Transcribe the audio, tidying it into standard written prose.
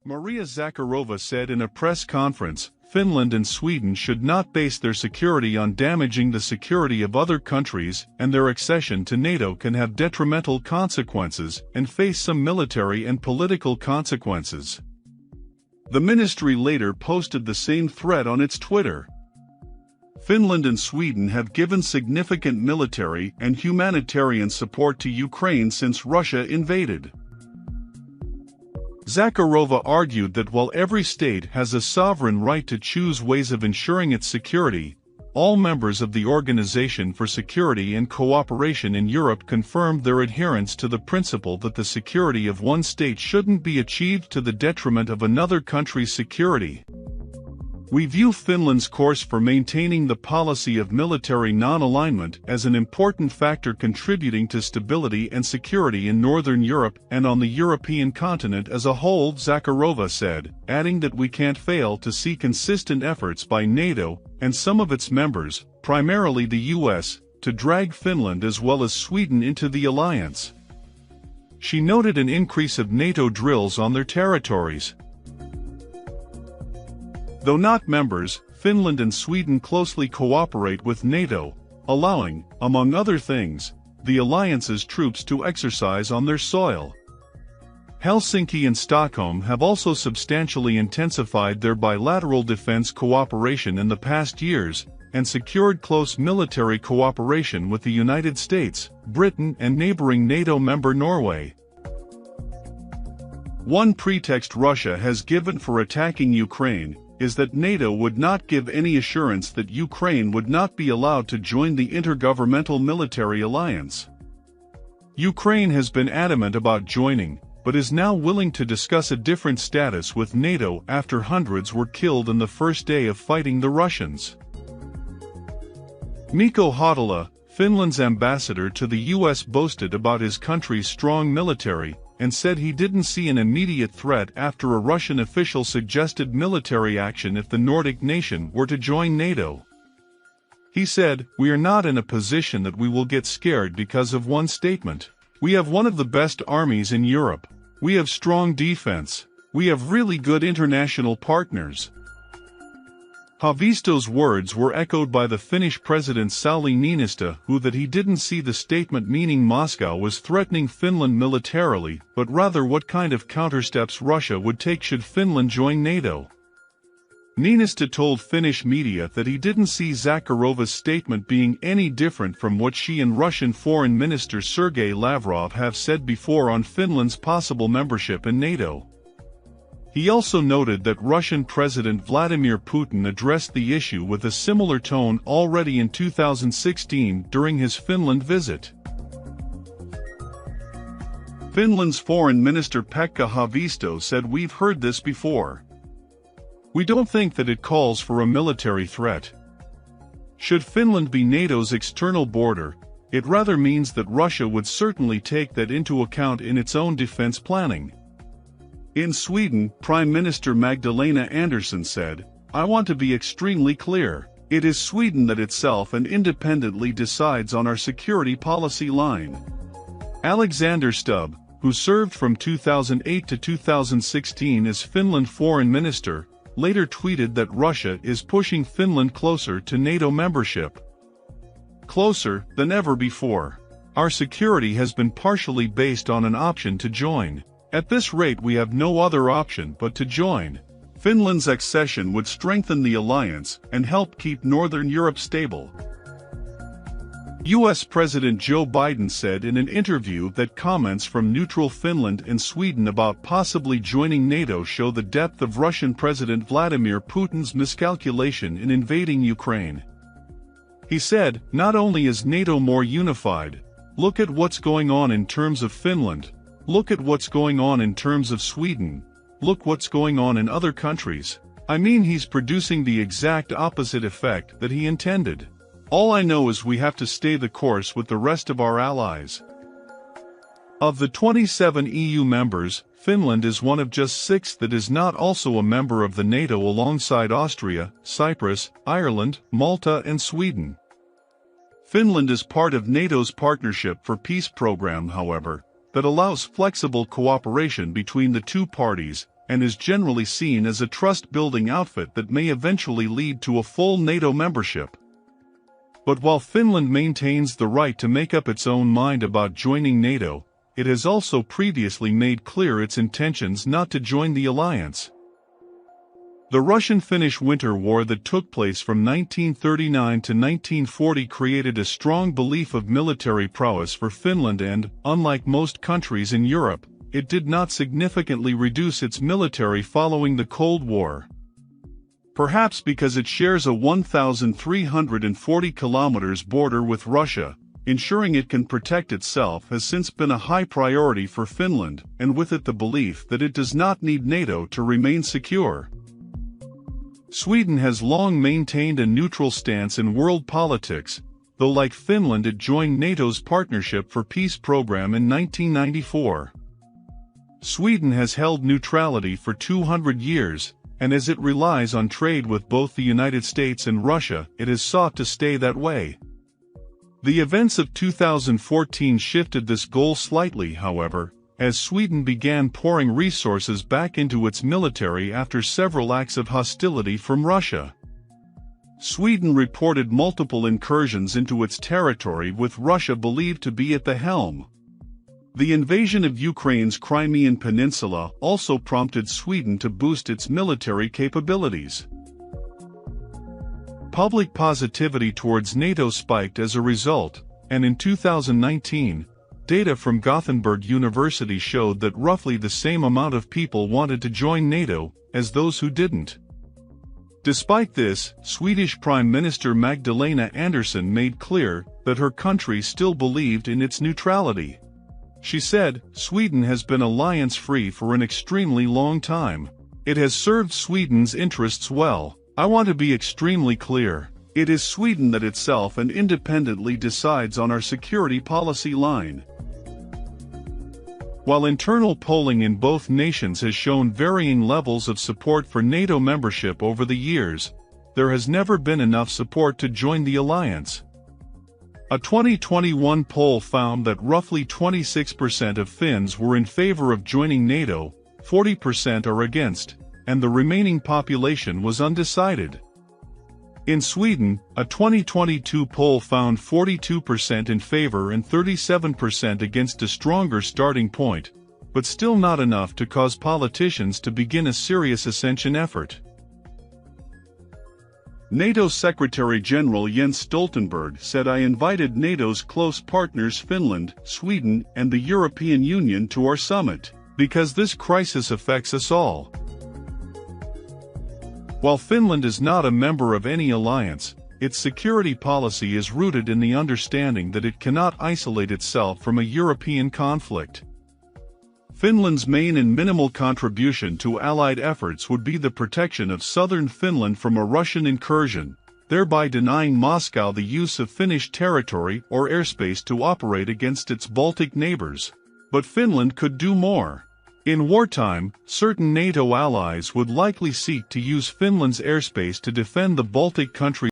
Maria Zakharova said in a press conference, Finland and Sweden should not base their security on damaging the security of other countries, and their accession to NATO can have detrimental consequences and face some military and political consequences. The ministry later posted the same threat on its Twitter. Finland and Sweden have given significant military and humanitarian support to Ukraine since Russia invaded. Zakharova argued that while every state has a sovereign right to choose ways of ensuring its security, all members of the Organization for Security and Cooperation in Europe confirmed their adherence to the principle that the security of one state shouldn't be achieved to the detriment of another country's security. We view Finland's course for maintaining the policy of military non-alignment as an important factor contributing to stability and security in Northern Europe and on the European continent as a whole, Zakharova said, adding that we can't fail to see consistent efforts by NATO and some of its members, primarily the US, to drag Finland as well as Sweden into the alliance. She noted an increase of NATO drills on their territories. Though not members, Finland and Sweden closely cooperate with NATO, allowing, among other things, the alliance's troops to exercise on their soil. Helsinki and Stockholm have also substantially intensified their bilateral defense cooperation in the past years, and secured close military cooperation with the United States, Britain and neighboring NATO member Norway. One pretext Russia has given for attacking Ukraine is that NATO would not give any assurance that Ukraine would not be allowed to join the intergovernmental military alliance. Ukraine has been adamant about joining, but is now willing to discuss a different status with NATO after hundreds were killed in the first day of fighting the Russians. Mikko Hautala, Finland's ambassador to the US, boasted about his country's strong military, and said he didn't see an immediate threat after a Russian official suggested military action if the Nordic nation were to join NATO. He said, "We are not in a position that we will get scared because of one statement. We have one of the best armies in Europe. We have strong defense. We have really good international partners." Haavisto's words were echoed by the Finnish President Sauli Niinistö, who said he didn't see the statement meaning Moscow was threatening Finland militarily, but rather what kind of countersteps Russia would take should Finland join NATO. Niinistö told Finnish media that he didn't see Zakharova's statement being any different from what she and Russian Foreign Minister Sergei Lavrov have said before on Finland's possible membership in NATO. He also noted that Russian President Vladimir Putin addressed the issue with a similar tone already in 2016 during his Finland visit. Finland's Foreign Minister Pekka Haavisto said, "We've heard this before. We don't think that it calls for a military threat. Should Finland be NATO's external border, it rather means that Russia would certainly take that into account in its own defense planning." In Sweden, Prime Minister Magdalena Andersson said, "I want to be extremely clear. It is Sweden that itself and independently decides on our security policy line." Alexander Stubb, who served from 2008 to 2016 as Finland Foreign Minister, later tweeted that Russia is pushing Finland closer to NATO membership. "Closer than ever before. Our security has been partially based on an option to join. At this rate we have no other option but to join. Finland's accession would strengthen the alliance and help keep Northern Europe stable." US President Joe Biden said in an interview that comments from neutral Finland and Sweden about possibly joining NATO show the depth of Russian President Vladimir Putin's miscalculation in invading Ukraine. He said, "Not only is NATO more unified, look at what's going on in terms of Finland. Look at what's going on in terms of Sweden. Look what's going on in other countries. I mean, he's producing the exact opposite effect that he intended. All I know is we have to stay the course with the rest of our allies." Of the 27 EU members, Finland is one of just 6 that is not also a member of the NATO alongside Austria, Cyprus, Ireland, Malta and Sweden. Finland is part of NATO's Partnership for Peace program, however, that allows flexible cooperation between the two parties, and is generally seen as a trust-building outfit that may eventually lead to a full NATO membership. But while Finland maintains the right to make up its own mind about joining NATO, it has also previously made clear its intentions not to join the alliance. The Russian-Finnish Winter War that took place from 1939 to 1940 created a strong belief of military prowess for Finland and, unlike most countries in Europe, it did not significantly reduce its military following the Cold War. Perhaps because it shares a 1,340 kilometers border with Russia, ensuring it can protect itself has since been a high priority for Finland, and with it the belief that it does not need NATO to remain secure. Sweden has long maintained a neutral stance in world politics, though like Finland it joined NATO's Partnership for Peace program in 1994. Sweden has held neutrality for 200 years, and as it relies on trade with both the United States and Russia, it has sought to stay that way. The events of 2014 shifted this goal slightly, however, as Sweden began pouring resources back into its military after several acts of hostility from Russia. Sweden reported multiple incursions into its territory, with Russia believed to be at the helm. The invasion of Ukraine's Crimean Peninsula also prompted Sweden to boost its military capabilities. Public positivity towards NATO spiked as a result, and in 2019, data from Gothenburg University showed that roughly the same amount of people wanted to join NATO as those who didn't. Despite this, Swedish Prime Minister Magdalena Andersson made clear that her country still believed in its neutrality. She said, "Sweden has been alliance-free for an extremely long time. It has served Sweden's interests well. I want to be extremely clear. It is Sweden that itself and independently decides on our security policy line." While internal polling in both nations has shown varying levels of support for NATO membership over the years, there has never been enough support to join the alliance. A 2021 poll found that roughly 26% of Finns were in favor of joining NATO, 40% are against, and the remaining population was undecided. In Sweden, a 2022 poll found 42% in favor and 37% against, a stronger starting point, but still not enough to cause politicians to begin a serious accession effort. NATO Secretary-General Jens Stoltenberg said, "I invited NATO's close partners Finland, Sweden, and the European Union to our summit, because this crisis affects us all." While Finland is not a member of any alliance, its security policy is rooted in the understanding that it cannot isolate itself from a European conflict. Finland's main and minimal contribution to Allied efforts would be the protection of southern Finland from a Russian incursion, thereby denying Moscow the use of Finnish territory or airspace to operate against its Baltic neighbors. But Finland could do more. In wartime, certain NATO allies would likely seek to use Finland's airspace to defend the Baltic countries.